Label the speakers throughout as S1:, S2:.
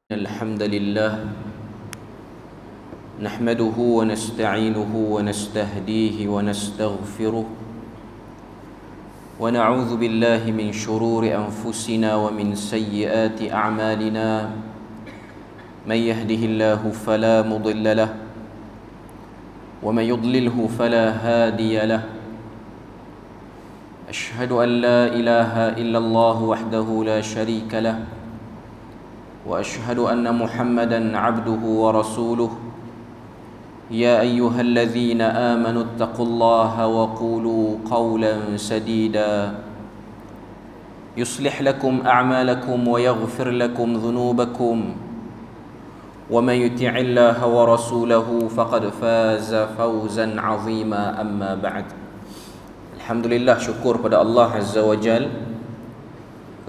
S1: الحمد لله نحمده ونستعينه ونستهديه ونستغفره ونعوذ بالله من شرور أنفسنا ومن سيئات أعمالنا من يهده الله فلا مضل له ومن يضلله فلا هادي له أشهد أن لا إله إلا الله وحده لا شريك له وأشهد أن محمدًا عبده ورسوله يا أيها الذين آمنوا اتقوا الله وقولوا قولا سديدا يصلح لكم أعمالكم ويغفر لكم ذنوبكم ومن يطع الله ورسوله فقد فاز فوزا عظيما أما بعد. Alhamdulillah, syukur pada Allah Azza wa Jalla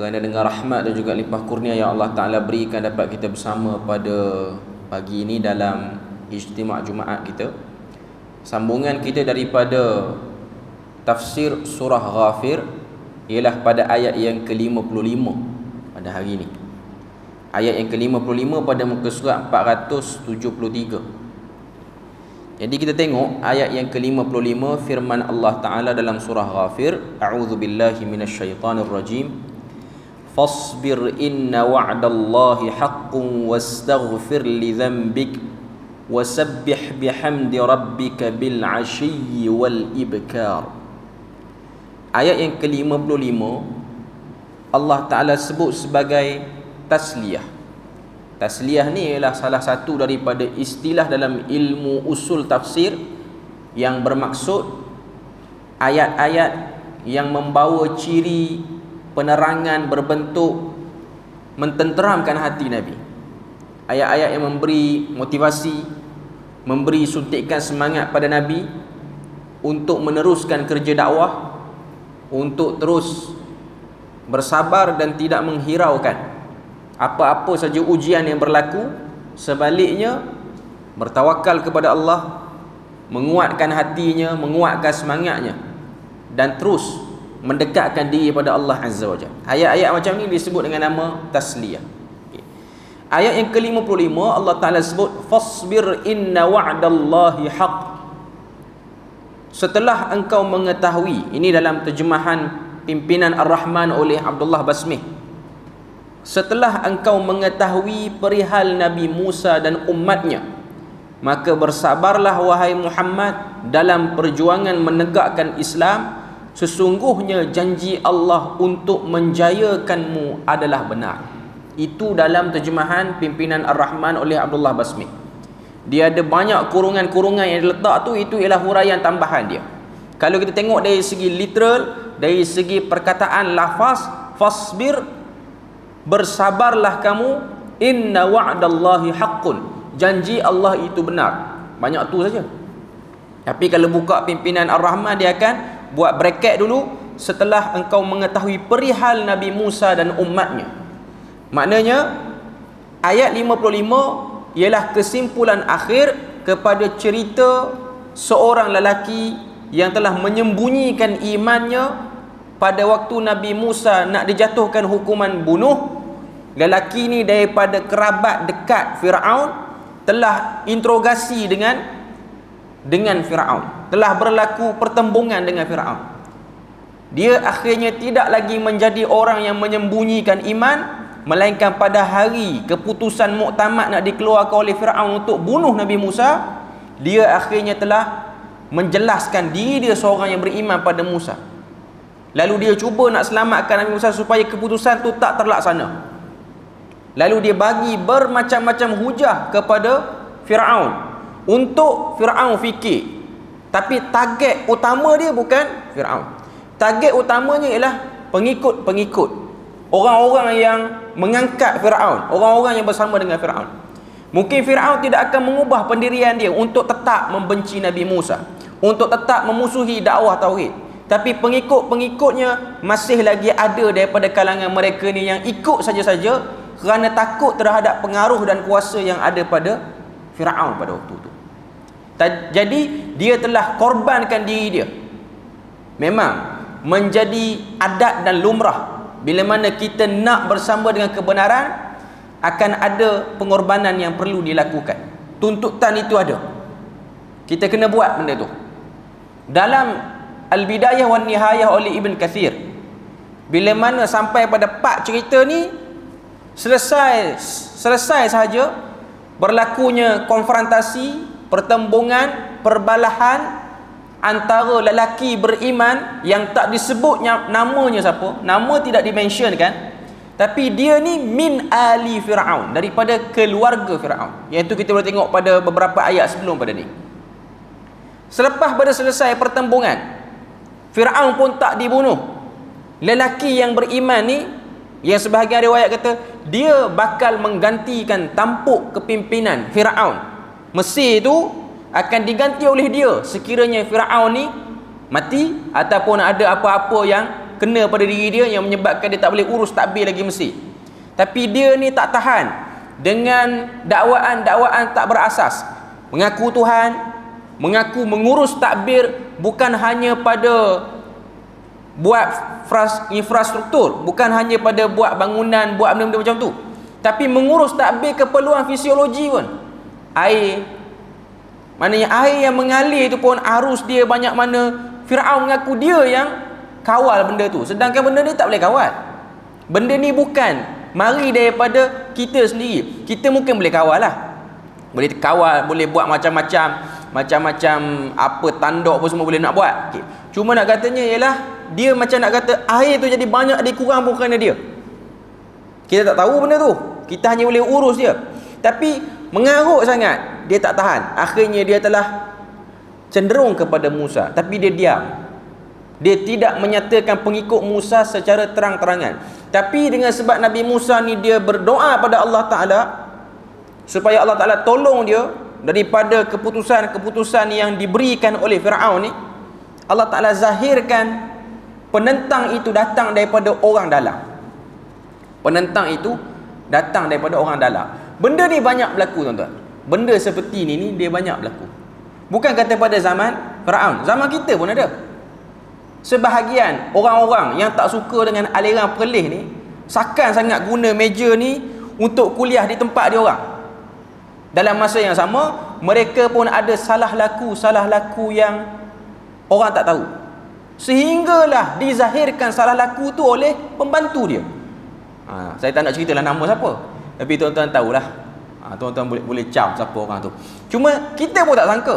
S1: kerana dengan rahmat dan juga limpah kurnia yang Allah Ta'ala berikan dapat kita bersama pada pagi ini dalam ijtima' Jumaat kita. Sambungan kita daripada tafsir surah Ghafir ialah pada ayat yang ke-55 pada hari ini. Ayat yang ke-55 pada muka surat 473. Jadi kita tengok ayat yang ke-55 firman Allah Ta'ala dalam surah Ghafir. A'udzubillahi minasyaitanirrajim. فاصبر إن وعد الله حق واستغفر لذنبك وسبح بحمد ربك بالعشي والإبكار. Ayat yang ke-55 Allah Ta'ala sebut sebagai tasliyah. Tasliyah ni ialah salah satu daripada istilah dalam ilmu usul tafsir yang bermaksud ayat-ayat yang membawa ciri penerangan berbentuk mententeramkan hati Nabi. Ayat-ayat yang memberi motivasi, memberi suntikan semangat pada Nabi untuk meneruskan kerja dakwah, untuk terus bersabar dan tidak menghiraukan apa-apa saja ujian yang berlaku. Sebaliknya bertawakal kepada Allah, menguatkan hatinya, menguatkan semangatnya dan terus mendekatkan diri pada Allah Azza wa Jalla. Ayat-ayat macam ni disebut dengan nama tasliyah. Ayat yang ke-55 Allah Ta'ala sebut fasbir inna wa'dallahi haq. Setelah engkau mengetahui, ini dalam terjemahan pimpinan Ar-Rahman oleh Abdullah Basmih, setelah engkau mengetahui perihal Nabi Musa dan umatnya, maka bersabarlah wahai Muhammad dalam perjuangan menegakkan Islam. Sesungguhnya janji Allah untuk menjayakanmu adalah benar. Itu dalam terjemahan pimpinan Ar-Rahman oleh Abdullah Basmi. Dia ada banyak kurungan-kurungan yang diletak tu, itu ialah huraian tambahan dia. Kalau kita tengok dari segi literal, dari segi perkataan lafaz, fasbir, bersabarlah kamu, inna wa'dallahi haqqun, janji Allah itu benar. Banyak tu saja. Tapi kalau buka pimpinan Ar-Rahman, dia akan buat bracket dulu, setelah engkau mengetahui perihal Nabi Musa dan umatnya. Maknanya ayat 55 ialah kesimpulan akhir kepada cerita seorang lelaki yang telah menyembunyikan imannya pada waktu Nabi Musa nak dijatuhkan hukuman bunuh. Lelaki ni daripada kerabat dekat Firaun telah interogasi dengan Firaun, telah berlaku pertembungan dengan Firaun. Dia akhirnya tidak lagi menjadi orang yang menyembunyikan iman, melainkan pada hari keputusan muktamad nak dikeluarkan oleh Firaun untuk bunuh Nabi Musa, dia akhirnya telah menjelaskan diri dia seorang yang beriman pada Musa. Lalu dia cuba nak selamatkan Nabi Musa supaya keputusan tu tak terlaksana. Lalu dia bagi bermacam-macam hujah kepada Firaun untuk Firaun fikir. Tapi target utama dia bukan Firaun. Target utamanya ialah pengikut-pengikut, orang-orang yang mengangkat Firaun, orang-orang yang bersama dengan Firaun. Mungkin Firaun tidak akan mengubah pendirian dia untuk tetap membenci Nabi Musa, untuk tetap memusuhi dakwah tauhid. Tapi pengikut-pengikutnya masih lagi ada daripada kalangan mereka ni yang ikut saja-saja kerana takut terhadap pengaruh dan kuasa yang ada pada Firaun pada waktu itu. Jadi dia telah korbankan diri dia. Memang menjadi adat dan lumrah bila mana kita nak bersama dengan kebenaran, akan ada pengorbanan yang perlu dilakukan. Tuntutan itu ada. Kita kena buat benda tu. Dalam Al-Bidayah wan Nihayah oleh Ibn Kathir, bila mana sampai pada part cerita ni, selesai sahaja berlakunya konfrontasi, pertembungan, perbalahan antara lelaki beriman yang tak disebut namanya siapa, nama tidak dimentionkan, tapi dia ni min ali Fir'aun, daripada keluarga Fir'aun. Iaitu kita boleh tengok pada beberapa ayat sebelum pada ni. Selepas pada selesai pertembungan, Fir'aun pun tak dibunuh. Lelaki yang beriman ni, yang sebahagian riwayat kata dia bakal menggantikan tampuk kepimpinan Fir'aun. Mesir tu akan diganti oleh dia sekiranya Fir'aun ni mati ataupun ada apa-apa yang kena pada diri dia yang menyebabkan dia tak boleh urus tadbir lagi Mesir. Tapi dia ni tak tahan dengan dakwaan-dakwaan tak berasas, mengaku Tuhan, mengaku mengurus tadbir bukan hanya pada buat infrastruktur, bukan hanya pada buat bangunan, buat benda-benda macam tu, tapi mengurus tadbir keperluan fisiologi pun. Air, maknanya air yang mengalir tu pun arus dia banyak mana. Fir'aun mengaku dia yang kawal benda tu, sedangkan benda ni tak boleh kawal. Benda ni bukan mari daripada kita sendiri. Kita mungkin boleh kawal lah, boleh kawal, boleh buat macam-macam apa tanduk apa semua boleh nak buat. Okay. Cuma nak katanya ialah dia macam nak kata air tu jadi banyak dikurang pun kerana dia. Kita tak tahu benda tu, kita hanya boleh urus dia. Tapi mengarut sangat, dia tak tahan. Akhirnya dia telah cenderung kepada Musa, tapi dia diam. Dia tidak menyatakan pengikut Musa secara terang-terangan. Tapi dengan sebab Nabi Musa ni dia berdoa pada Allah Ta'ala supaya Allah Ta'ala tolong dia daripada keputusan-keputusan yang diberikan oleh Fir'aun ni, Allah Ta'ala zahirkan penentang itu datang daripada orang dalam. Penentang itu datang daripada orang dalam. Benda ni banyak berlaku, tuan-tuan. Benda seperti ni dia banyak berlaku. Bukan kata pada zaman Fir'aun, zaman kita pun ada. Sebahagian orang-orang yang tak suka dengan aliran perleh ni sakan sangat guna meja ni untuk kuliah di tempat dia orang. Dalam masa yang sama, mereka pun ada salah laku yang orang tak tahu, sehinggalah dizahirkan salah laku tu oleh pembantu dia. Saya tak nak ceritalah nama siapa, tapi tuan-tuan tahulah. Tuan-tuan boleh cam siapa orang tu. Cuma kita pun tak sangka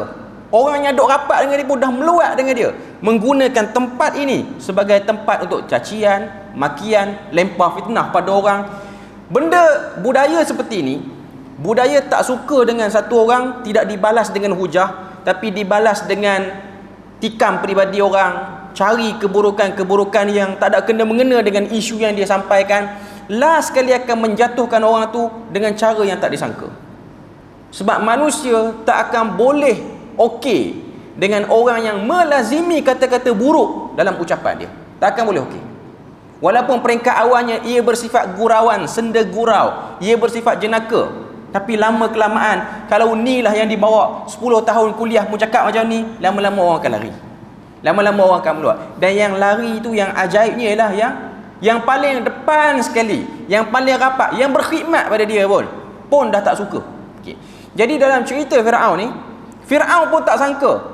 S1: orang yang duk rapat dengan dia pun dah meluat dengan dia, menggunakan tempat ini sebagai tempat untuk cacian, makian, lempar fitnah pada orang. Benda budaya seperti ini, budaya tak suka dengan satu orang tidak dibalas dengan hujah, tapi dibalas dengan tikam peribadi orang, cari keburukan-keburukan yang tak ada kena-mengena dengan isu yang dia sampaikan. Last sekali akan menjatuhkan orang tu dengan cara yang tak disangka. Sebab manusia tak akan boleh okey dengan orang yang melazimi kata-kata buruk dalam ucapan dia. Tak akan boleh okey. Walaupun peringkat awalnya ia bersifat gurauan, senda gurau, ia bersifat jenaka, tapi lama kelamaan, kalau ni lah yang dibawa 10 tahun kuliah pun cakap macam ni, lama-lama orang akan lari. Lama-lama orang akan meluat. Dan yang lari tu, yang ajaibnya ialah yang paling depan sekali, yang paling rapat, yang berkhidmat pada dia pun dah tak suka. Okay. Jadi dalam cerita Fir'aun ni, Fir'aun pun tak sangka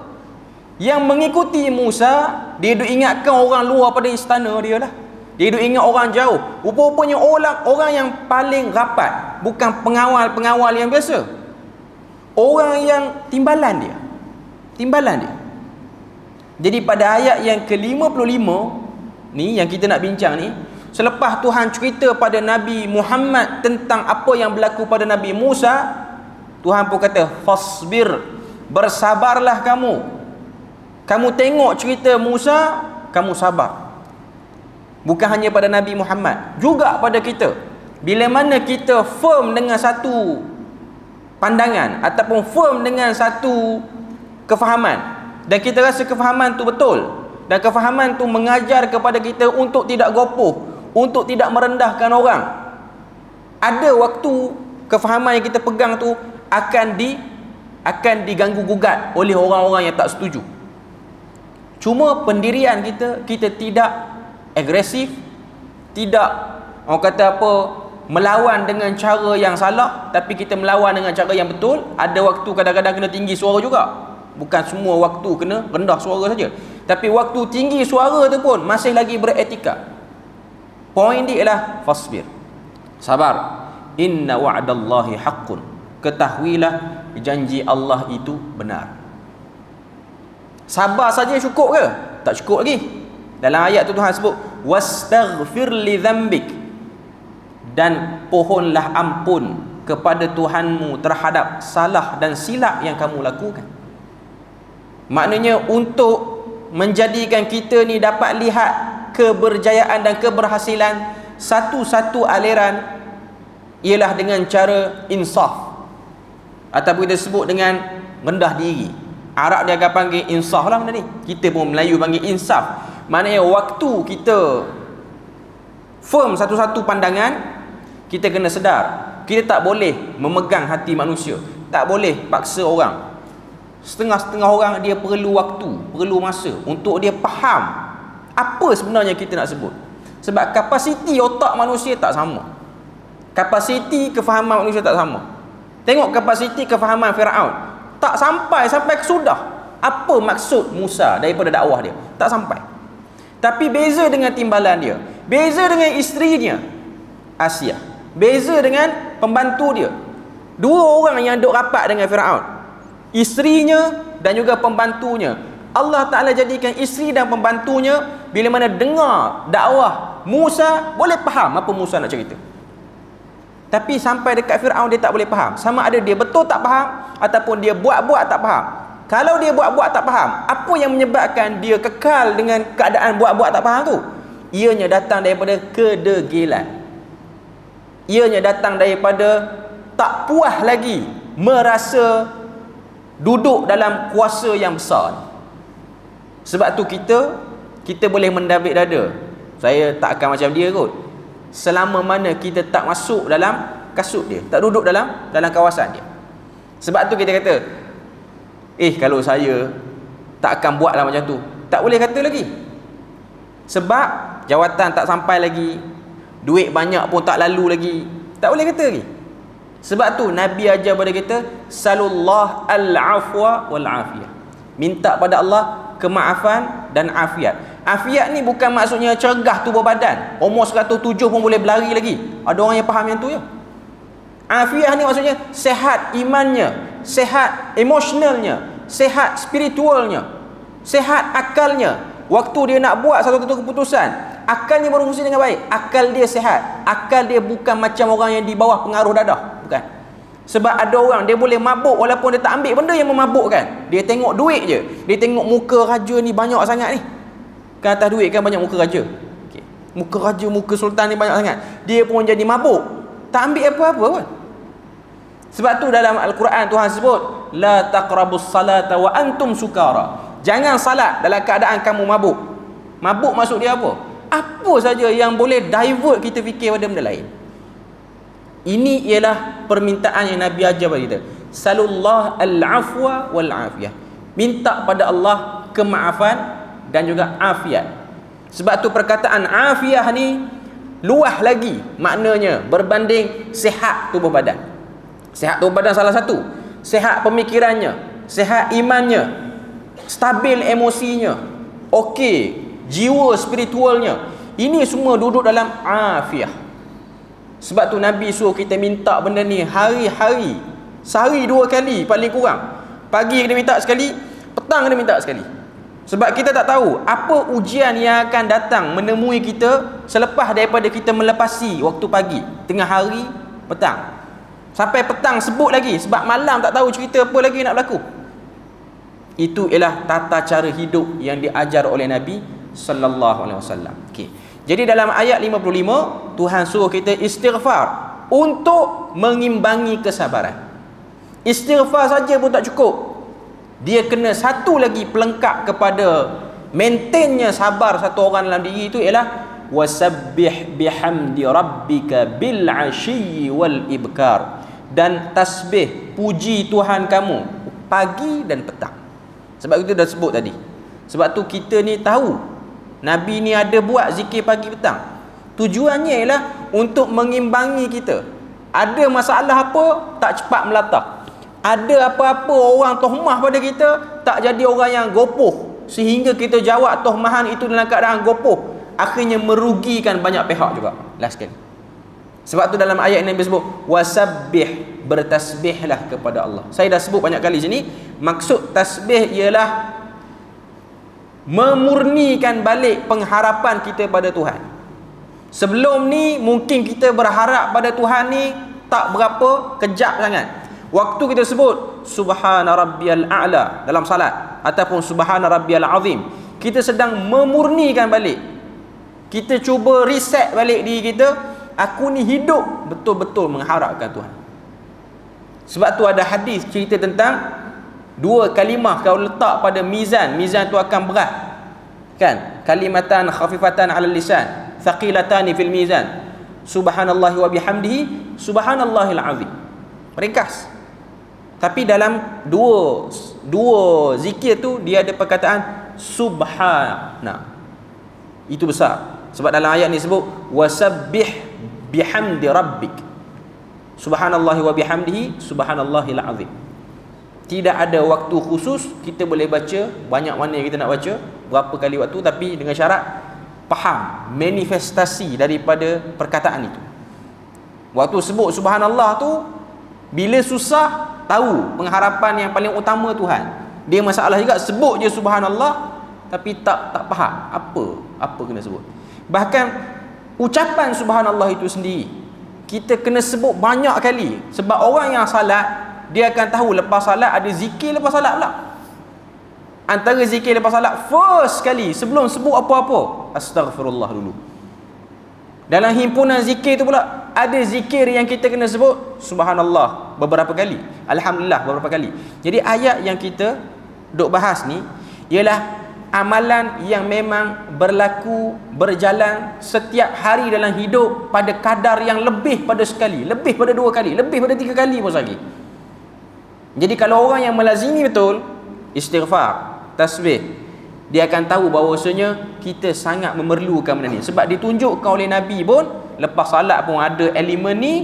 S1: yang mengikuti Musa, dia duk ingatkan orang luar pada istana dia lah. Dia duk ingat orang jauh. Rupa-rupanya orang yang paling rapat, bukan pengawal-pengawal yang biasa. Orang yang timbalan dia. Jadi pada ayat yang ke-55 ni yang kita nak bincang ni, selepas Tuhan cerita pada Nabi Muhammad tentang apa yang berlaku pada Nabi Musa, Tuhan pun kata fasbir, bersabarlah kamu. Kamu tengok cerita Musa, kamu sabar. Bukan hanya pada Nabi Muhammad, juga pada kita. Bila mana kita firm dengan satu pandangan ataupun firm dengan satu kefahaman, dan kita rasa kefahaman tu betul, dan kefahaman tu mengajar kepada kita untuk tidak gopoh, untuk tidak merendahkan orang, ada waktu kefahaman yang kita pegang tu akan diganggu gugat oleh orang-orang yang tak setuju. Cuma pendirian kita tidak agresif, tidak orang kata apa, melawan dengan cara yang salah, tapi kita melawan dengan cara yang betul. Ada waktu kadang-kadang kena tinggi suara juga, bukan semua waktu kena rendah suara saja, tapi waktu tinggi suara tu pun masih lagi beretika. Poin dia ialah fasbir, sabar. Inna wa'dallahi haqqun, ketahuilah janji Allah itu benar. Sabar saja cukup ke? Tak cukup lagi. Dalam ayat tu Tuhan sebut wastaghfir li dzambik, dan pohonlah ampun kepada Tuhanmu terhadap salah dan silap yang kamu lakukan. Maknanya untuk menjadikan kita ni dapat lihat keberjayaan dan keberhasilan, satu-satu aliran ialah dengan cara insaf, ataupun kita sebut dengan rendah diri. Arab dia akan panggil insaf lah benda ni. Kita pun Melayu panggil insaf. Maknanya waktu kita firm satu-satu pandangan, kita kena sedar kita tak boleh memegang hati manusia, tak boleh paksa orang. Setengah-setengah orang dia perlu waktu, perlu masa untuk dia faham apa sebenarnya kita nak sebut. Sebab kapasiti otak manusia tak sama, kapasiti kefahaman manusia tak sama. Tengok kapasiti kefahaman Firaun, tak sampai ke sudah apa maksud Musa daripada dakwah dia, tak sampai. Tapi beza dengan timbalan dia, beza dengan isterinya Asia, beza dengan pembantu dia. Dua orang yang duduk rapat dengan Firaun, isterinya dan juga pembantunya. Allah Ta'ala jadikan isteri dan pembantunya bila mana dengar dakwah Musa boleh faham apa Musa nak cerita. Tapi sampai dekat Firaun dia tak boleh faham, sama ada dia betul tak faham ataupun dia buat-buat tak faham. Kalau dia buat-buat tak faham, apa yang menyebabkan dia kekal dengan keadaan buat-buat tak faham tu? Ianya datang daripada kedegilan. Ianya datang daripada tak puas lagi merasa duduk dalam kuasa yang besar. Sebab tu kita boleh mendabik dada, saya tak akan macam dia kot, selama mana kita tak masuk dalam kasut dia, tak duduk dalam kawasan dia. Sebab tu kita kata, kalau saya tak akan buatlah macam tu, tak boleh kata lagi. Sebab jawatan tak sampai lagi, duit banyak pun tak lalu lagi, tak boleh kata lagi. Sebab tu Nabi ajar pada kita, salullah al-afwa wal-afiyah, minta pada Allah kemaafan dan afiat. Afiat ni bukan maksudnya cergah tubuh badan, umur 107 pun boleh berlari lagi. Ada orang yang faham yang tu ya. Afiat ni maksudnya sehat imannya, sehat emosionalnya, sehat spiritualnya, sehat akalnya. Waktu dia nak buat satu keputusan, akalnya berfungsi dengan baik, akal dia sehat. Akal dia bukan macam orang yang di bawah pengaruh dadah, bukan. Sebab ada orang dia boleh mabuk walaupun dia tak ambil benda yang memabukkan. Dia tengok duit je, dia tengok muka raja ni banyak sangat ni, kan atas duit kan banyak muka raja, muka raja, muka sultan ni banyak sangat, dia pun jadi mabuk, tak ambil apa-apa pun. Sebab tu dalam Al-Quran Tuhan sebut, la taqrabus salata wa antum sukara, jangan salat dalam keadaan kamu mabuk. Mabuk maksud dia apa? Apa saja yang boleh divert kita fikir pada benda lain. Ini ialah permintaan yang Nabi ajar pada kita, salullah al-afwa wal-afiyah, minta pada Allah kemaafan dan juga afiat. Sebab tu perkataan afiah ni luah lagi maknanya berbanding sihat tubuh badan. Sihat tubuh badan salah satu, sihat pemikirannya, sihat imannya, stabil emosinya, okey, jiwa spiritualnya. Ini semua duduk dalam afiah. Sebab tu Nabi suruh kita minta benda ni hari-hari, sehari 2 kali paling kurang. Pagi kena minta sekali, petang kena minta sekali. Sebab kita tak tahu apa ujian yang akan datang menemui kita selepas daripada kita melepasi waktu pagi, tengah hari, petang. Sampai petang sebut lagi, sebab malam tak tahu cerita apa lagi nak berlaku. Itu ialah tata cara hidup yang diajar oleh Nabi sallallahu alaihi wasallam. Okey. Jadi dalam ayat 55 Tuhan suruh kita istighfar untuk mengimbangi kesabaran. Istighfar saja pun tak cukup. Dia kena satu lagi pelengkap kepada maintainnya sabar satu orang dalam diri itu ialah wasabbih bihamdi rabbika bil ashyi wal ibkar, dan tasbih puji Tuhan kamu pagi dan petang. Sebab itu dah sebut tadi. Sebab tu kita ni tahu Nabi ni ada buat zikir pagi petang. Tujuannya ialah untuk mengimbangi kita. Ada masalah apa, tak cepat melata. Ada apa-apa orang tohmah pada kita, tak jadi orang yang gopoh, sehingga kita jawab tohmahan itu dalam keadaan gopoh, akhirnya merugikan banyak pihak juga. Last sekali. Sebab tu dalam ayat ini disebut wasabbih, bertasbihlah kepada Allah. Saya dah sebut banyak kali sini, maksud tasbih ialah memurnikan balik pengharapan kita pada Tuhan. Sebelum ni mungkin kita berharap pada Tuhan ni tak berapa kejap sangat. Waktu kita sebut subhana rabbiyal a'la dalam salat ataupun subhana rabbiyal azim, kita sedang memurnikan balik. Kita cuba reset balik diri kita, aku ni hidup betul-betul mengharapkan Tuhan. Sebab tu ada hadis cerita tentang dua kalimah kau letak pada mizan, mizan tu akan berat. Kan? Kalimatan khafifatan 'alal lisan, thaqilatani fil mizan. Subhanallahi wa bihamdihi, subhanallahil azim. Ringkas. Tapi dalam dua zikir tu dia ada perkataan subhana. Itu besar. Sebab dalam ayat ni sebut wasabbih bihamdi rabbik. Subhanallahi wa bihamdihi, subhanallahil azim. Tidak ada waktu khusus, kita boleh baca banyak mana yang kita nak baca, berapa kali waktu, tapi dengan syarat faham manifestasi daripada perkataan itu. Waktu sebut subhanallah tu, bila susah tahu pengharapan yang paling utama Tuhan. Dia masalah juga sebut je subhanallah tapi tak faham apa kena sebut. Bahkan ucapan subhanallah itu sendiri kita kena sebut banyak kali, sebab orang yang salat dia akan tahu lepas salat ada zikir lepas salat pula. Antara zikir lepas salat, first kali sebelum sebut apa-apa, astaghfirullah dulu. Dalam himpunan zikir tu pula ada zikir yang kita kena sebut subhanallah beberapa kali, alhamdulillah beberapa kali. Jadi ayat yang kita duk bahas ni ialah amalan yang memang berlaku, berjalan setiap hari dalam hidup pada kadar yang lebih pada sekali, lebih pada 2 kali, lebih pada 3 kali pun lagi. Jadi kalau orang yang melazimi betul istighfar, tasbih, dia akan tahu bahawasanya kita sangat memerlukan benda ni. Sebab ditunjukkan oleh Nabi pun, lepas salat pun ada elemen ni,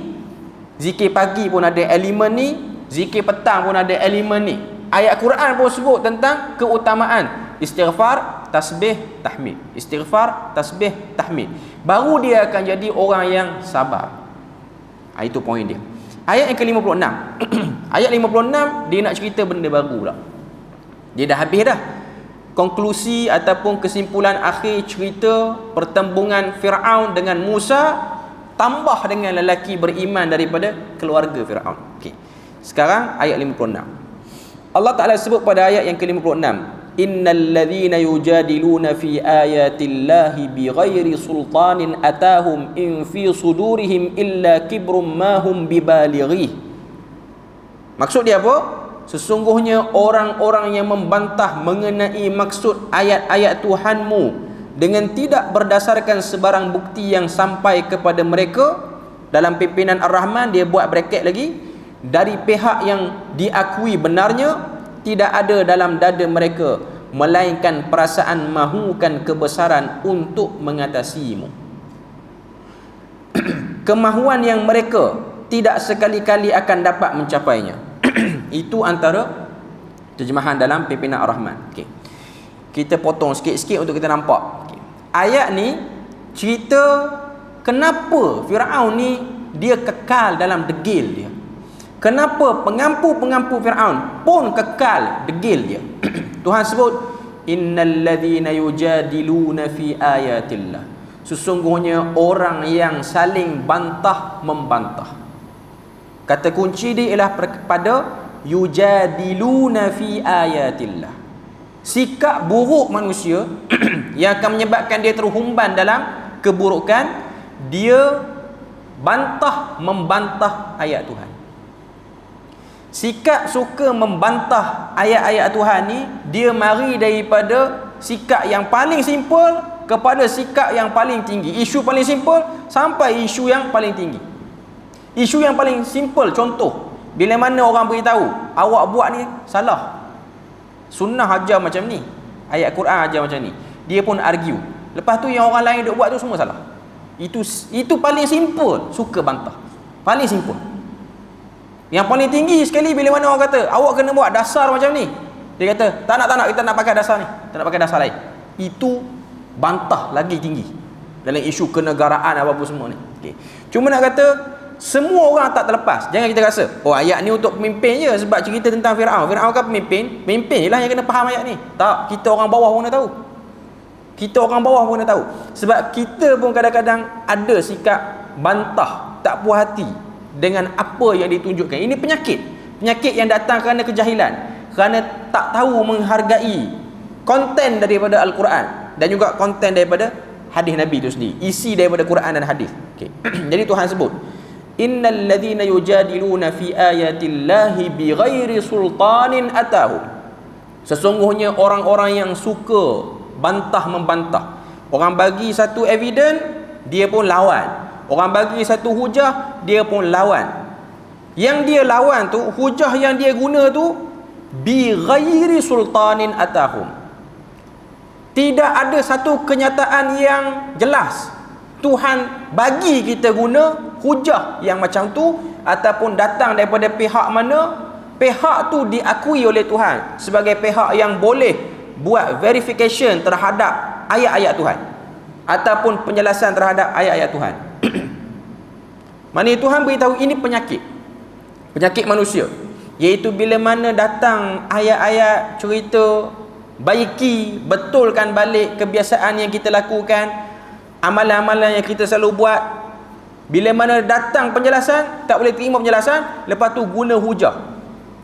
S1: zikir pagi pun ada elemen ni, zikir petang pun ada elemen ni. Ayat Quran pun sebut tentang keutamaan istighfar, tasbih, tahmid. Istighfar, tasbih, tahmid. Baru dia akan jadi orang yang sabar. Itu poin dia. Ayat yang ke-56. Ayat 56 dia nak cerita benda baru pula. Dia dah habis dah. Konklusi ataupun kesimpulan akhir cerita pertembungan Firaun dengan Musa, tambah dengan lelaki beriman daripada keluarga Firaun. Okey. Sekarang ayat 56. Allah Taala sebut pada ayat yang ke-56, innal ladzina yujadiluna fi ayatillahi bighairi sultanin atahum in fi sudurihim illa kibrum ma hum bibalighi. Maksud dia apa? Sesungguhnya orang-orang yang membantah mengenai maksud ayat-ayat Tuhanmu dengan tidak berdasarkan sebarang bukti yang sampai kepada mereka, dalam pimpinan Ar-Rahman dia buat bracket lagi, dari pihak yang diakui benarnya, tidak ada dalam dada mereka melainkan perasaan mahukan kebesaran untuk mengatasimu. Kemahuan yang mereka tidak sekali-kali akan dapat mencapainya. Itu antara terjemahan dalam pimpinan Ar-Rahman. Okay. Kita potong sikit-sikit untuk kita nampak. Okay. Ayat ni cerita kenapa Firaun ni dia kekal dalam degil dia. Kenapa pengampu-pengampu Firaun pun kekal degil dia. Tuhan sebut innal ladzina yujadiluna fi ayatillah. Sesungguhnya orang yang saling bantah membantah. Kata kunci dia ialah pada yujadiluna fi ayatillah. Sikap buruk manusia yang akan menyebabkan dia terhumban dalam keburukan, dia bantah membantah ayat Tuhan. Sikap suka membantah ayat-ayat Tuhan ni, dia mari daripada sikap yang paling simple kepada sikap yang paling tinggi. Isu paling simple sampai isu yang paling tinggi. Isu yang paling simple, contoh, bila mana orang beritahu awak buat ni salah, sunnah ajar macam ni, ayat Quran ajar macam ni, dia pun argue. Lepas tu yang orang lain duk buat tu semua salah. Itu paling simple, suka bantah. Paling simple. Yang paling tinggi sekali bila mana orang kata awak kena buat dasar macam ni, dia kata tak nak, kita nak pakai dasar ni, tak nak pakai dasar lain. Itu bantah lagi tinggi dalam isu kenegaraan apa semua ni. Okay. Cuma nak kata semua orang tak terlepas. Jangan kita rasa ayat ni untuk pemimpin je, sebab cerita tentang Firaun kan pemimpin je lah yang kena faham ayat ni. Tak, kita orang bawah pun dah tahu. Sebab kita pun kadang-kadang ada sikap bantah, tak puas hati dengan apa yang ditunjukkan. Ini penyakit yang datang kerana kejahilan, kerana tak tahu menghargai konten daripada Al-Quran dan juga konten daripada hadis Nabi itu sendiri, isi daripada Quran dan hadis. Okay. Jadi Tuhan sebut, innal ladzina yujadiluna fi ayatillahi bighairi sultanin atahum. Sesungguhnya orang-orang yang suka membantah. Orang bagi satu evidence, dia pun lawan. Orang bagi satu hujah, dia pun lawan. Yang dia lawan tu, hujah yang dia guna tu bighairi sultanin atahum. Tidak ada satu kenyataan yang jelas. Tuhan bagi kita guna hujah yang macam tu, ataupun datang daripada pihak mana, pihak tu diakui oleh Tuhan sebagai pihak yang boleh buat verification terhadap ayat-ayat Tuhan ataupun penjelasan terhadap ayat-ayat Tuhan. Maknanya Tuhan beritahu ini penyakit manusia, iaitu bila mana datang ayat-ayat cerita, baiki, betulkan balik kebiasaan yang kita lakukan, amalan-amalan yang kita selalu buat. Bila mana datang penjelasan, tak boleh terima penjelasan, lepas tu guna hujah.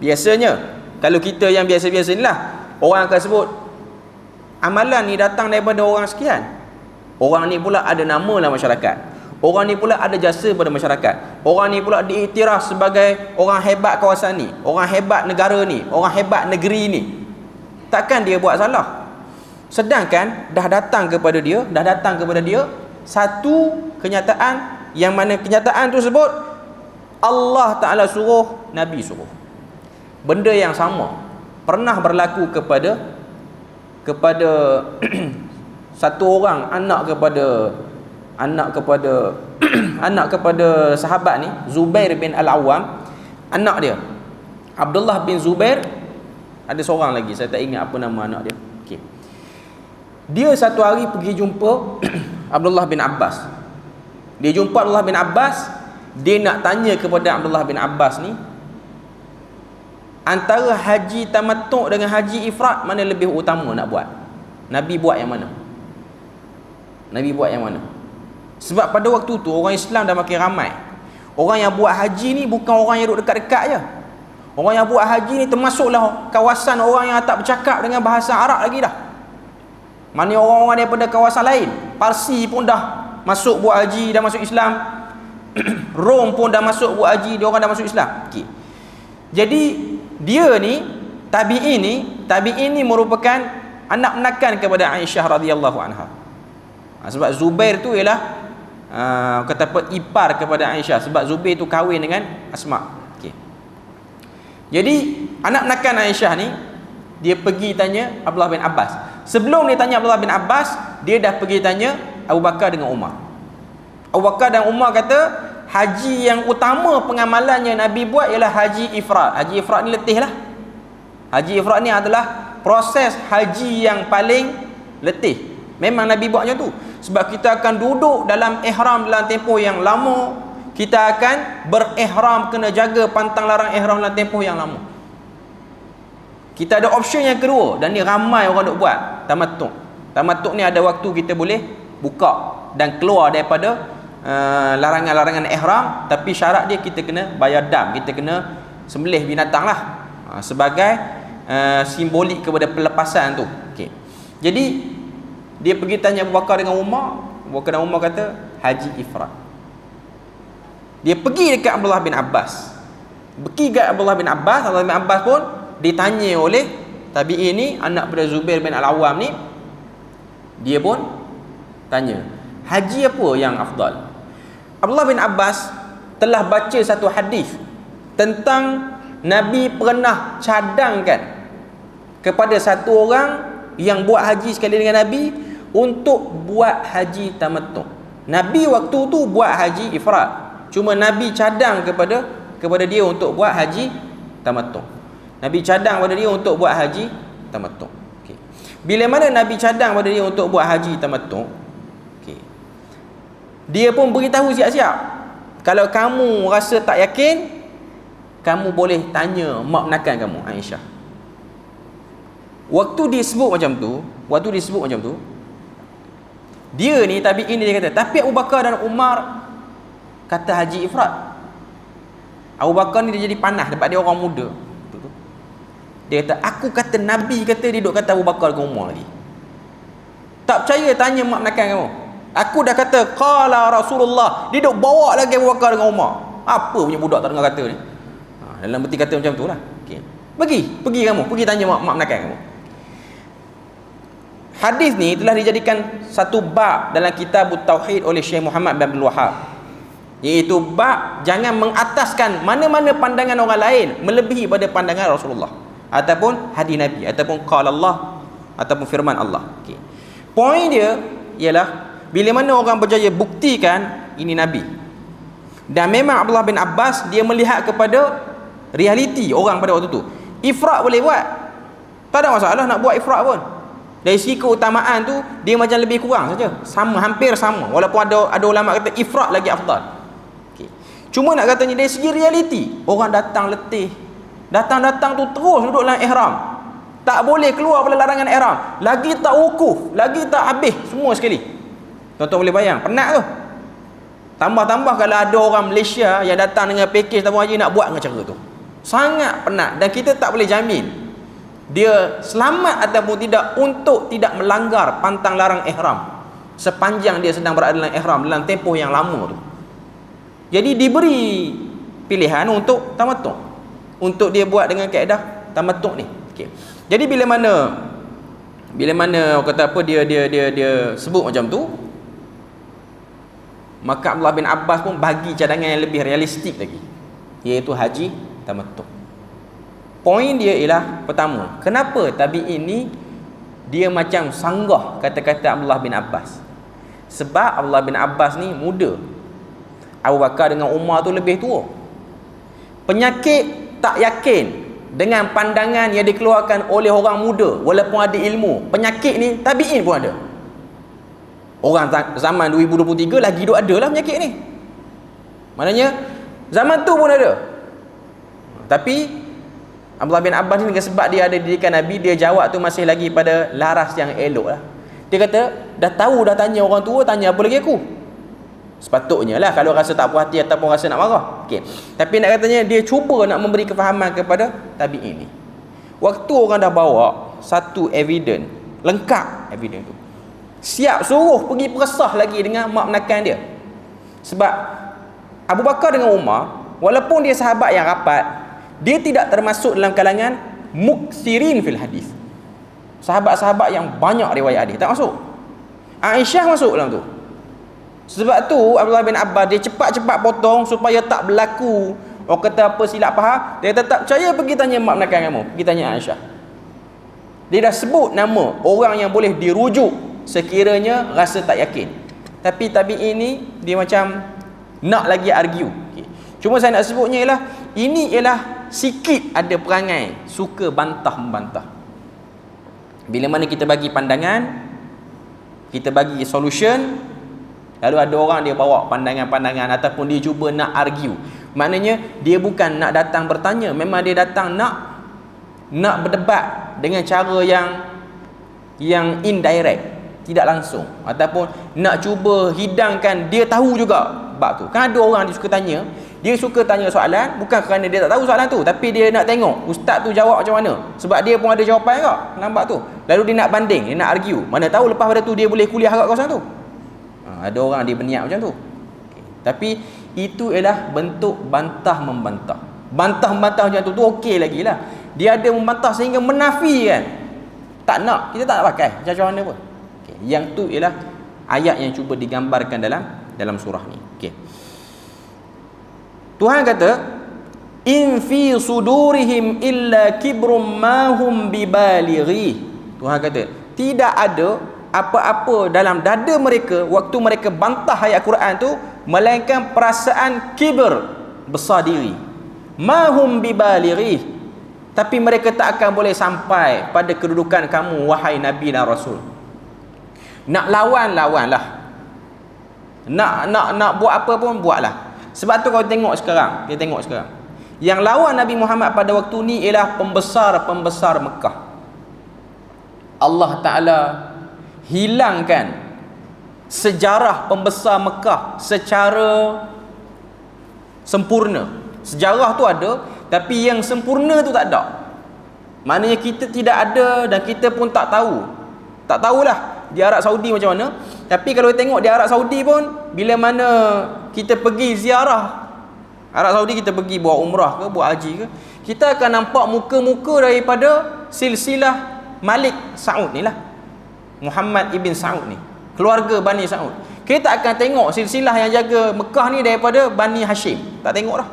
S1: Biasanya kalau kita yang biasa-biasa ni lah, orang akan sebut amalan ni datang daripada orang sekian, orang ni pula ada nama dalam masyarakat, orang ni pula ada jasa pada masyarakat, orang ni pula diiktiraf sebagai orang hebat kawasan ni, orang hebat negara ni, orang hebat negeri ni. Takkan dia buat salah? Sedangkan dah datang kepada dia satu kenyataan, yang mana kenyataan tu sebut Allah Ta'ala suruh, Nabi suruh. Benda yang sama pernah berlaku kepada satu orang anak kepada sahabat ni, Zubair bin Al-Awwam. Anak dia Abdullah bin Zubair, ada seorang lagi saya tak ingat apa nama anak dia. Okay. Dia satu hari pergi jumpa Abdullah bin Abbas. Dia jumpa Abdullah bin Abbas, dia nak tanya kepada Abdullah bin Abbas ni, antara haji tamattu' dengan haji ifrat, mana lebih utama nak buat? Nabi buat yang mana? Sebab pada waktu tu orang Islam dah makin ramai. Orang yang buat haji ni bukan orang yang duduk dekat-dekat je. Orang yang buat haji ni termasuklah kawasan orang yang tak bercakap dengan bahasa Arab lagi dah. Mana orang-orang daripada kawasan lain, Parsi pun dah masuk buat haji, dah masuk Islam. Rom pun dah masuk buat haji, dia orang dah masuk Islam. Okay. Jadi dia ni tabi'in ni merupakan anak menakan kepada Aisyah radhiyallahu anha. Sebab Zubair tu ialah kata apa, ipar kepada Aisyah, sebab Zubair tu kahwin dengan Asma. Okey. Jadi anak menakan Aisyah ni, dia pergi tanya Abdullah bin Abbas. Sebelum dia tanya Abdullah bin Abbas, dia dah pergi tanya Abu Bakar dengan Umar. Abu Bakar dan Umar kata haji yang utama pengamalannya Nabi buat ialah haji ifrat. Haji ifrat ni letih lah. Haji ifrat ni adalah proses haji yang paling letih. Memang Nabi buat macam tu. Sebab kita akan duduk dalam ihram dalam tempoh yang lama. Kita akan berihram, kena jaga pantang larang ihram dalam tempoh yang lama. Kita ada option yang kedua, dan ni ramai orang duk buat, tamattu'. Tamattu' ni ada waktu kita boleh buka dan keluar daripada larangan-larangan ihram, tapi syarat dia kita kena bayar dam, kita kena sembelih binatang lah sebagai simbolik kepada pelepasan tu. Okay. Jadi dia pergi tanya Abu Bakar dengan Umar. Abu Bakar dan Umar kata haji ifrat. Dia pergi dekat Abdullah bin Abbas. Abdullah bin Abbas pun ditanya oleh tabi'in ni, anak pada Zubair bin Al-Awwam ni. Dia pun tanya, haji apa yang afdal? Abdullah bin Abbas telah baca satu hadis tentang Nabi pernah cadangkan kepada satu orang yang buat haji sekali dengan Nabi untuk buat haji tamattu'. Nabi waktu tu buat haji ifrad. Cuma Nabi cadang kepada dia untuk buat haji tamattu'. Nabi cadang pada dia untuk buat haji tamattu'. Okey. Bila mana Nabi cadang pada dia untuk buat haji tamattu', okey, dia pun beritahu siap-siap, kalau kamu rasa tak yakin, kamu boleh tanya mak menakan kamu, Aisyah. Waktu disebut macam tu, dia ni tabi'in dia kata, tapi Abu Bakar dan Umar kata haji ifrad. Abu Bakar ni dia jadi panas dekat dia orang muda. Dia kata, aku kata Nabi kata, dia duk kata Abu Bakar dengan Umar lagi. Tak percaya, tanya mak menakan kamu. Aku dah kata qala Rasulullah, dia duk bawa lagi Abu Bakar dengan Umar. Apa punya budak tak dengar kata ni? Dalam berti kata macam tu lah. Okay. Pergi kamu, pergi tanya mak menakan kamu. Hadis ni telah dijadikan satu bab dalam kitab Tauhid oleh Syekh Muhammad bin Abdul Wahhab, iaitu bab jangan mengataskan mana-mana pandangan orang lain melebihi pada pandangan Rasulullah ataupun hadis Nabi ataupun qala Allah ataupun firman Allah. Okay. Poin dia ialah bila mana orang berjaya buktikan ini Nabi, dan memang Abdullah bin Abbas dia melihat kepada realiti orang pada waktu tu, ifrad boleh buat, tak ada masalah nak buat ifrad pun. Dari segi keutamaan tu dia macam lebih kurang saja, sama, hampir sama, walaupun ada ulama kata ifrad lagi afdal. Okay. Cuma nak katanya dari segi realiti, orang datang letih, datang tu terus duduk dalam ihram, tak boleh keluar pada larangan ihram, lagi tak wukuf, lagi tak habis semua sekali. Tuan-tuan boleh bayang, penat tu. Tambah-tambah kalau ada orang Malaysia yang datang dengan pakej tabung haji nak buat dengan cara tu, sangat penat, dan kita tak boleh jamin dia selamat ataupun tidak untuk tidak melanggar pantang larang ihram sepanjang dia sedang berada dalam ihram dalam tempoh yang lama tu. Jadi diberi pilihan untuk tamattu', untuk dia buat dengan kaedah tamattu' ni. Okay. Jadi bila mana orang kata apa dia sebut macam tu, maka Abdullah bin Abbas pun bagi cadangan yang lebih realistik lagi, iaitu haji tamattu'. Poin dia ialah, pertama, kenapa tabi'in ni dia macam sanggah kata-kata Abdullah bin Abbas? Sebab Abdullah bin Abbas ni muda, Abu Bakar dengan Umar tu lebih tua. Penyakit tak yakin dengan pandangan yang dikeluarkan oleh orang muda walaupun ada ilmu, penyakit ni tabi'in pun ada. Orang zaman 2023 lagi duk ada lah penyakit ni. Maknanya zaman tu pun ada. Tapi Abdullah bin Abbas ni, sebab dia ada didikan Nabi, dia jawab tu masih lagi pada laras yang elok lah. Dia kata, dah tahu dah tanya orang tua, tanya apa lagi aku? Sepatutnya lah kalau rasa tak puas hati ataupun rasa nak marah. Okay. Tapi nak katanya dia cuba nak memberi kefahaman kepada tabi'in ni. Waktu orang dah bawa satu evidence, lengkap evidence tu, siap suruh pergi peresah lagi dengan mak menakan dia. Sebab Abu Bakar dengan Umar, walaupun dia sahabat yang rapat, dia tidak termasuk dalam kalangan muksirin fil hadis, sahabat-sahabat yang banyak riwayat hadis, tak masuk. Aisyah masuk dalam tu. Sebab tu Abdullah bin Abbas dia cepat-cepat potong supaya tak berlaku orang kata apa silap faham. Dia kata tak percaya, pergi tanya mak menakan kamu, pergi tanya Aisyah. Dia dah sebut nama orang yang boleh dirujuk sekiranya rasa tak yakin. Tapi tabi'in ni dia macam nak lagi argue. Okay. Cuma saya nak sebutnya ialah ini ialah sikit ada perangai suka bantah-membantah. Bila mana kita bagi pandangan, kita bagi solution, lalu ada orang dia bawa pandangan-pandangan ataupun dia cuba nak argue. Maknanya dia bukan nak datang bertanya, memang dia datang nak berdebat dengan cara yang indirect, tidak langsung, ataupun nak cuba hidangkan dia tahu juga bab tu. Kan ada orang dia suka tanya, dia suka tanya soalan bukan kerana dia tak tahu soalan tu, tapi dia nak tengok ustaz tu jawab macam mana, sebab dia pun ada jawapan kak, nampak tu. Lalu dia nak banding, dia nak argue, mana tahu lepas pada tu dia boleh kuliah kat kawasan tu. Ada orang dia berniat macam tu. Okay. Tapi itu ialah bentuk bantah-membantah. Bantah-membantah macam tu okey lagi lah. Dia ada membantah sehingga menafikan, tak nak, kita tak nak pakai macam mana pun. Okay. Yang tu ialah ayat yang cuba digambarkan dalam surah ni. Okay. Tuhan kata, in fi sudurihim illa kibrum ma hum bibalighi. Tuhan kata, tidak ada apa-apa dalam dada mereka waktu mereka bantah ayat Quran tu, melainkan perasaan kibir, besar diri. Mahum bibalighi, tapi mereka tak akan boleh sampai pada kedudukan kamu wahai Nabi dan Rasul. Nak lawan, lawanlah. Nak buat apa pun buatlah. Sebab tu kau tengok sekarang, yang lawan Nabi Muhammad pada waktu ni ialah pembesar-pembesar Mekah. Allah Ta'ala hilangkan sejarah pembesar Mekah secara sempurna. Sejarah tu ada, tapi yang sempurna tu tak ada. Maknanya kita tidak ada dan kita pun tak tahu. Tak tahulah di Arab Saudi macam mana. Tapi kalau tengok di Arab Saudi pun, bila mana kita pergi ziarah Arab Saudi, kita pergi buat umrah ke, buat haji ke, kita akan nampak muka-muka daripada silsilah Malik Saud ni lah, Muhammad ibn Saud ni, keluarga Bani Saud. Kita akan tengok silsilah yang jaga Mekah ni daripada Bani Hashim. Tak tengok dah.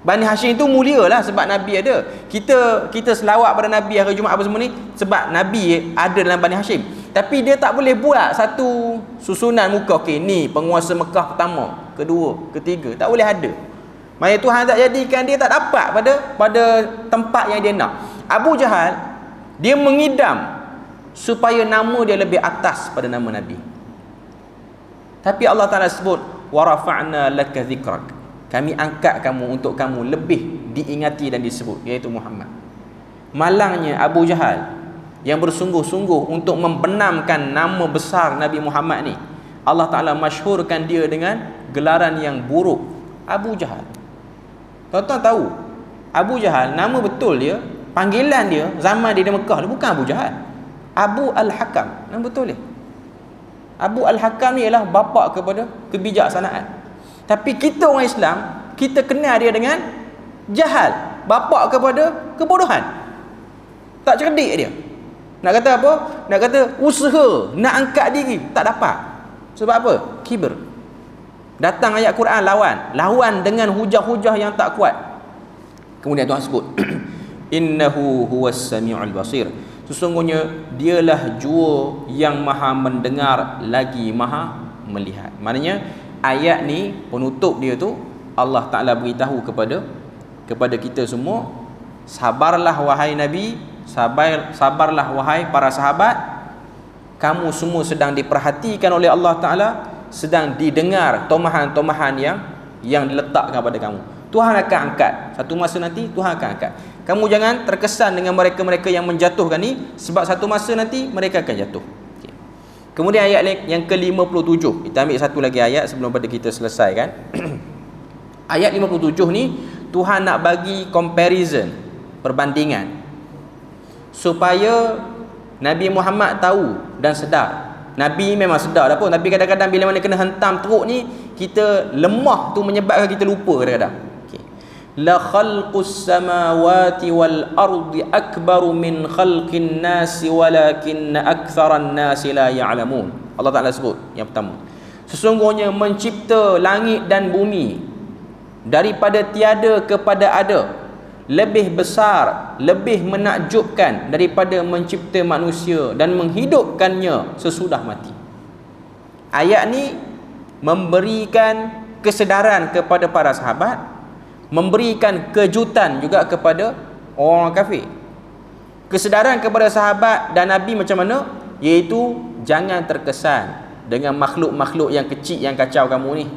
S1: Bani Hashim tu mulia lah sebab Nabi ada. Kita selawat pada Nabi hari Jumaat apa semua ni sebab Nabi ada dalam Bani Hashim. Tapi dia tak boleh buat satu susunan muka, okey ni penguasa Mekah pertama, kedua, ketiga, tak boleh ada. Maksudnya Tuhan tak jadikan dia tak dapat pada tempat yang dia nak. Abu Jahal dia mengidam supaya nama dia lebih atas pada nama Nabi. Tapi Allah Ta'ala sebut wa rafa'na laka dhikrak, kami angkat kamu untuk kamu lebih diingati dan disebut, iaitu Muhammad. Malangnya Abu Jahal yang bersungguh-sungguh untuk membenamkan nama besar Nabi Muhammad ni, Allah Ta'ala masyhurkan dia dengan gelaran yang buruk, Abu Jahal. Tuan-tuan tahu Abu Jahal, nama betul dia, panggilan dia zaman dia di Mekah, dia bukan Abu Jahal, Abu Al-Hakam, nama betul dia. Abu Al-Hakam ni ialah bapa kepada kebijaksanaan. Tapi kita orang Islam, kita kenal dia dengan Jahal, bapa kepada kebodohan. Tak cerdik dia. Nak kata apa? Nak kata usaha nak angkat diri, tak dapat. Sebab apa? Kibir. Datang ayat Quran lawan dengan hujah-hujah yang tak kuat. Kemudian Tuhan sebut innahu huwas samiul basir, sesungguhnya dialah jua yang maha mendengar lagi maha melihat. Maknanya ayat ni penutup dia tu Allah Ta'ala beritahu kepada kita semua, sabarlah wahai Nabi, sabarlah wahai para sahabat, kamu semua sedang diperhatikan oleh Allah Ta'ala, sedang didengar tomahan-tomahan yang diletakkan pada kamu. Tuhan akan angkat, satu masa nanti Tuhan akan angkat. Kamu jangan terkesan dengan mereka-mereka yang menjatuhkan ni, sebab satu masa nanti mereka akan jatuh. Okay. Kemudian ayat yang ke-57, kita ambil satu lagi ayat sebelum pada kita selesaikan. Ayat 57 ni Tuhan nak bagi comparison, perbandingan, supaya Nabi Muhammad tahu dan sedar. Nabi memang sedar dah pun, tapi kadang-kadang bila mana kena hentam teruk ni, kita lemah tu menyebabkan kita lupa kadang-kadang. Okay. La khalqus samawati wal ardi akbaru min khalqin nasi walakinna aktharan nasi la ya'lamun. Allah Ta'ala sebut yang pertama, sesungguhnya mencipta langit dan bumi daripada tiada kepada ada lebih besar, lebih menakjubkan daripada mencipta manusia dan menghidupkannya sesudah mati. Ayat ni memberikan kesedaran kepada para sahabat, memberikan kejutan juga kepada orang kafir. Kesedaran kepada sahabat dan Nabi macam mana? Iaitu jangan terkesan dengan makhluk-makhluk yang kecil yang kacau kamu ni.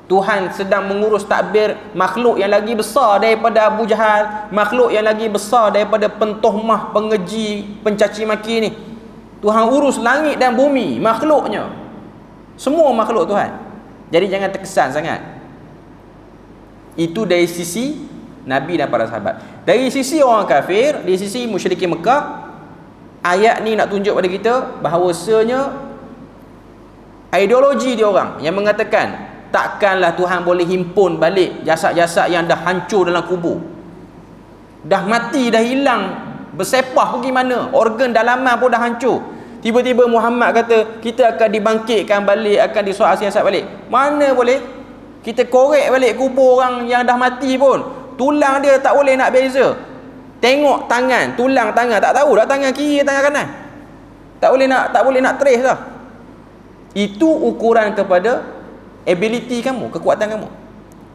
S1: Tuhan sedang mengurus takbir makhluk yang lagi besar daripada Abu Jahal, makhluk yang lagi besar daripada pentohmah, pengeji, pencaci maki ni. Tuhan urus langit dan bumi, makhluknya, semua makhluk Tuhan. Jadi jangan terkesan sangat. Itu dari sisi Nabi dan para sahabat. Dari sisi orang kafir, dari sisi musyrikin Mekah, ayat ni nak tunjuk pada kita bahawasanya ideologi dia orang yang mengatakan takkanlah Tuhan boleh himpun balik jasad-jasad yang dah hancur dalam kubur, dah mati, dah hilang, bersepah pergi mana, organ dalaman pun dah hancur. Tiba-tiba Muhammad kata kita akan dibangkitkan balik, akan disuat siasat balik. Mana boleh? Kita korek balik kubur orang yang dah mati pun, tulang dia tak boleh nak beza. Tengok tangan, tulang tangan, tak tahu dah tangan kiri tangan kanan. Tak boleh nak trace dah. Itu ukuran kepada ability kamu, kekuatan kamu.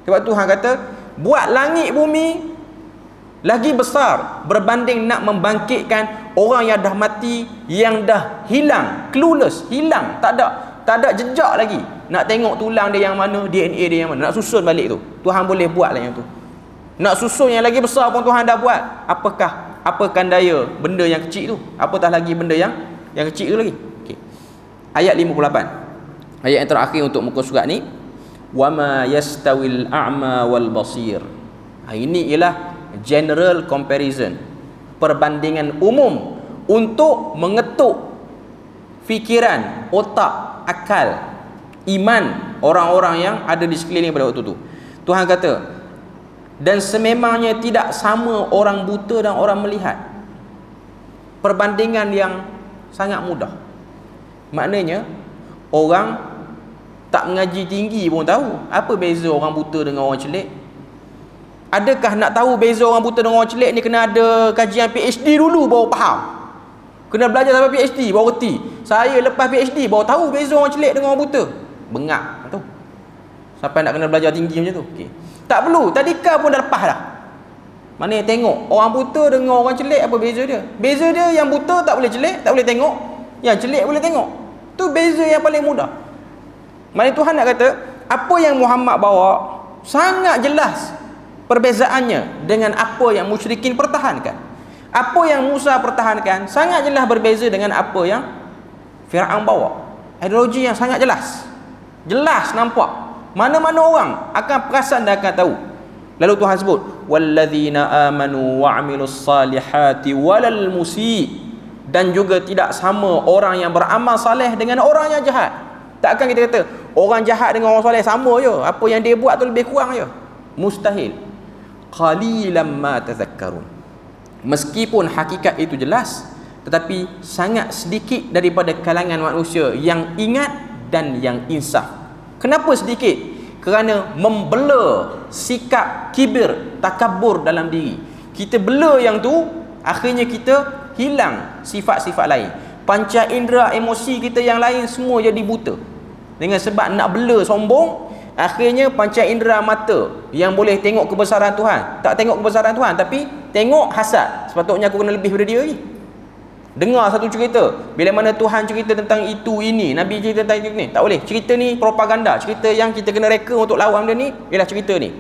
S1: Sebab Tuhan kata, buat langit bumi lagi besar berbanding nak membangkitkan orang yang dah mati, yang dah hilang, clueless, hilang, tak ada jejak lagi. Nak tengok tulang dia yang mana, DNA dia yang mana, nak susun balik tu. Tuhan boleh buat lah yang tu. Nak susun yang lagi besar pun Tuhan dah buat. Apakan daya benda yang kecil tu? Apatah lagi benda yang kecil tu lagi. Okey. Ayat 58. Ayat yang terakhir untuk muka surat ni. Wama yastawil a'ma wal basir. Ini ialah general comparison, perbandingan umum untuk mengetuk fikiran, otak, akal, iman orang-orang yang ada di sekeliling pada waktu tu. Tuhan kata, dan sememangnya tidak sama orang buta dan orang melihat. Perbandingan yang sangat mudah. Maknanya orang tak mengaji tinggi pun tahu apa beza orang buta dengan orang celik. Adakah nak tahu beza orang buta dengan orang celik ni kena ada kajian PhD dulu baru faham? Kena belajar sampai PhD baru reti. Saya lepas PhD baru tahu beza orang celik dengan orang buta. Bengak tu. Sampai nak kena belajar tinggi macam tu. Okey. Tak perlu, tadika pun dah lepas dah. Mana yang tengok orang buta dengan orang celik, apa beza dia? Beza dia yang buta tak boleh celik, tak boleh tengok. Yang celik boleh tengok. Tu beza yang paling mudah. Mana Tuhan nak kata, apa yang Muhammad bawa sangat jelas perbezaannya dengan apa yang musyrikin pertahankan. Apa yang Musa pertahankan sangat jelas berbeza dengan apa yang Fir'aun bawa. Ideologi yang sangat jelas. Jelas nampak. Mana-mana orang akan perasan dan akan tahu. Lalu Tuhan sebut, walladzina amanu wa 'amilus salihati walal musii. Dan juga tidak sama orang yang beramal saleh dengan orang yang jahat. Takkan kita kata orang jahat dengan orang soleh sama je, apa yang dia buat tu lebih kurang je. Mustahil. Qalilan ma tadhakkarun. Meskipun hakikat itu jelas, tetapi sangat sedikit daripada kalangan manusia yang ingat dan yang insaf. Kenapa sedikit? Kerana membela sikap kibir, takabur dalam diri. Kita bela yang tu, akhirnya kita hilang sifat-sifat lain. Panca indera emosi kita yang lain semua jadi buta. Dengan sebab nak bela sombong, akhirnya panca indera mata yang boleh tengok kebesaran Tuhan, tak tengok kebesaran Tuhan tapi tengok hasad. Sepatutnya aku kena lebih daripada dia lagi. Dengar satu cerita, bila mana Tuhan cerita tentang itu ini, Nabi cerita tentang itu ni, tak boleh. Cerita ni propaganda, cerita yang kita kena reka untuk lawan dia ni ialah cerita ni.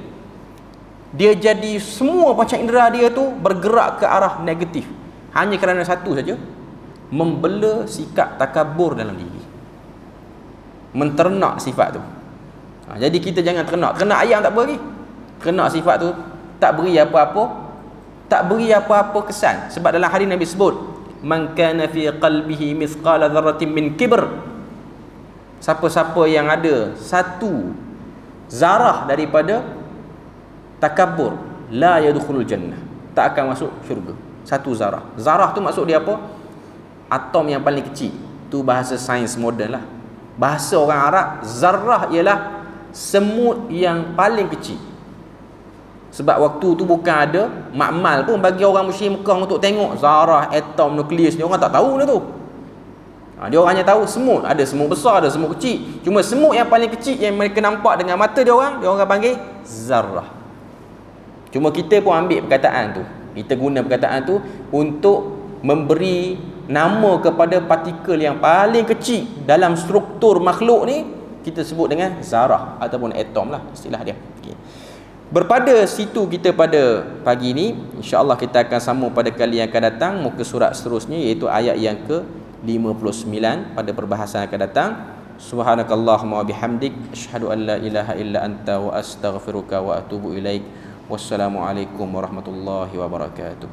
S1: Dia jadi semua panca indera dia tu bergerak ke arah negatif. Hanya kerana satu saja, membela sikap takabur dalam diri, menternak sifat tu. Jadi kita jangan ternak ayam tak beri. Ternak sifat tu tak beri apa-apa kesan. Sebab dalam hadis Nabi sebut, man kana fi qalbihi mithqala dzarratin min kibr. Siapa-siapa yang ada satu zarah daripada takabur, la yadkhulul jannah, tak akan masuk syurga. Satu zarah. Zarah tu maksud dia apa? Atom yang paling kecil. Tu bahasa sains moden lah. Bahasa orang Arab, zarah ialah semut yang paling kecil. Sebab waktu tu bukan ada makmal pun bagi orang musyrik Mekah untuk tengok zarah, atom, nukleus ni. Orang tak tahu benda tu. Dia orang hanya tahu semut. Ada semut besar, ada semut kecil. Cuma semut yang paling kecil yang mereka nampak dengan mata dia orang panggil zarah. Cuma kita pun ambil perkataan tu. Kita guna perkataan tu untuk memberi nama kepada partikel yang paling kecil dalam struktur makhluk ni. Kita sebut dengan zarah ataupun atom lah istilah dia. Okay. Berpada situ kita pada pagi ni, insya-Allah kita akan sambung pada kali yang akan datang muka surat seterusnya, iaitu ayat yang ke-59 pada perbahasan akan datang. Subhanakallahumma wa bihamdik, asyhadu an la ilaha illa anta wa astaghfiruka wa atubu ilaik. Wassalamualaikum warahmatullahi wabarakatuh.